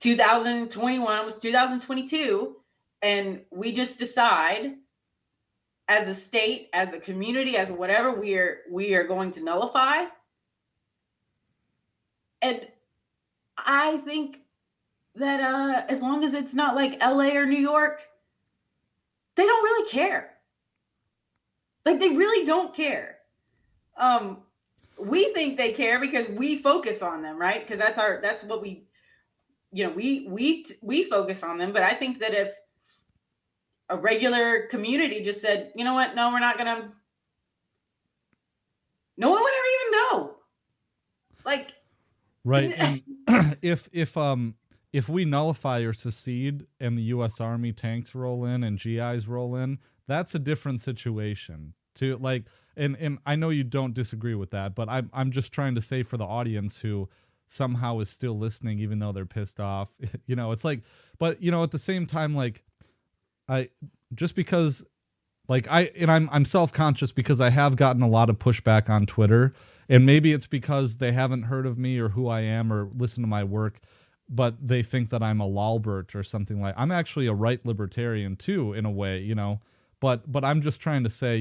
2021, almost 2022, and we just decide as a state, as a community, as whatever, we are going to nullify. And I think that as long as it's not like LA or New York, they don't really care. They really don't care. We think they care because we focus on them, right? Because that's what we focus on them. But I think that if a regular community just said, you know what, no, we're not gonna, no one would ever even know. Right. And if we nullify or secede and the U.S. Army tanks roll in and GIs roll in, that's a different situation. And I know you don't disagree with that, but I'm just trying to say for the audience who somehow is still listening, even though they're pissed off, it's but at the same time, I'm self-conscious because I have gotten a lot of pushback on Twitter, and maybe it's because they haven't heard of me or who I am or listened to my work, but they think that I'm a lolbert or something. I'm actually a right libertarian too, in a way, but I'm just trying to say,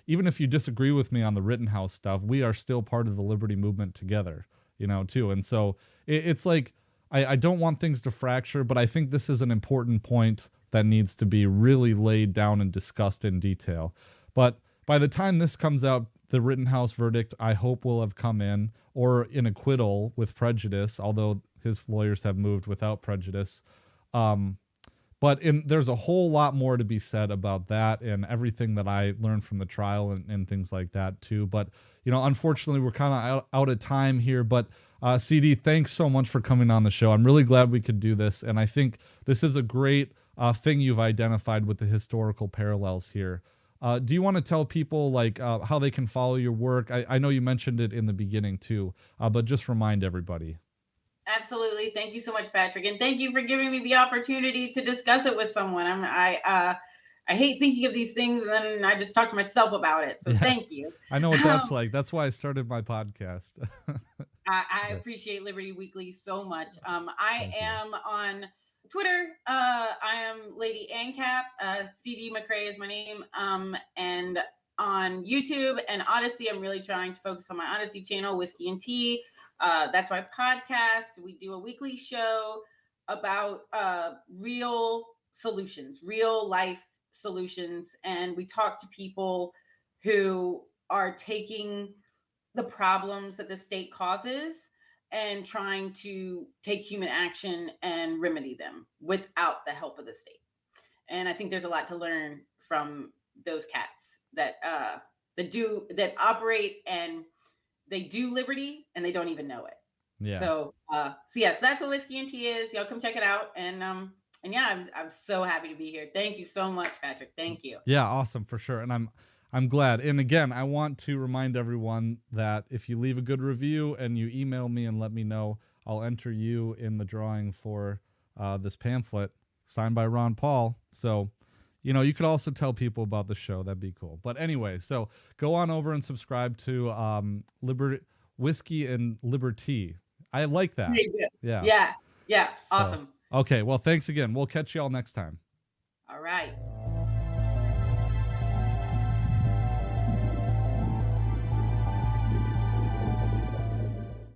even if you disagree with me on the Rittenhouse stuff, we are still part of the liberty movement together, too. And so it's I don't want things to fracture, but I think this is an important point that needs to be really laid down and discussed in detail. But by the time this comes out, the Rittenhouse verdict, I hope, will have come in, or an acquittal with prejudice, although his lawyers have moved without prejudice. But there's a whole lot more to be said about that and everything that I learned from the trial and things like that too. But, unfortunately, we're kind of out of time here. But CD, thanks so much for coming on the show. I'm really glad we could do this. And I think this is a great thing you've identified with the historical parallels here. Do you want to tell people how they can follow your work? I know you mentioned it in the beginning too, but just remind everybody. Absolutely. Thank you so much, Patrick. And thank you for giving me the opportunity to discuss it with someone. I hate thinking of these things and then I just talk to myself about it. So Thank you. I know what that's like. That's why I started my podcast. I appreciate Liberty Weekly so much. I am on Twitter. I am Lady ANCAP. CD McRae is my name. And on YouTube and Odysee, I'm really trying to focus on my Odysee channel, Whiskey and Tea. That's my podcast. We do a weekly show about real solutions, real life solutions. And we talk to people who are taking the problems that the state causes and trying to take human action and remedy them without the help of the state. And I think there's a lot to learn from those cats that operate, and they do liberty and they don't even know it. Yeah. So yes, that's what Whiskey and Tea is. Y'all come check it out. And yeah, I'm so happy to be here. Thank you so much, Patrick. Thank you. Yeah, awesome, for sure. And I'm glad. And again, I want to remind everyone that if you leave a good review and you email me and let me know, I'll enter you in the drawing for this pamphlet signed by Ron Paul. So, you could also tell people about the show. That'd be cool. But anyway, so go on over and subscribe to Whiskey and Liberty. I like that. Yeah. So, Awesome. Okay. Well, thanks again. We'll catch you all next time. All right.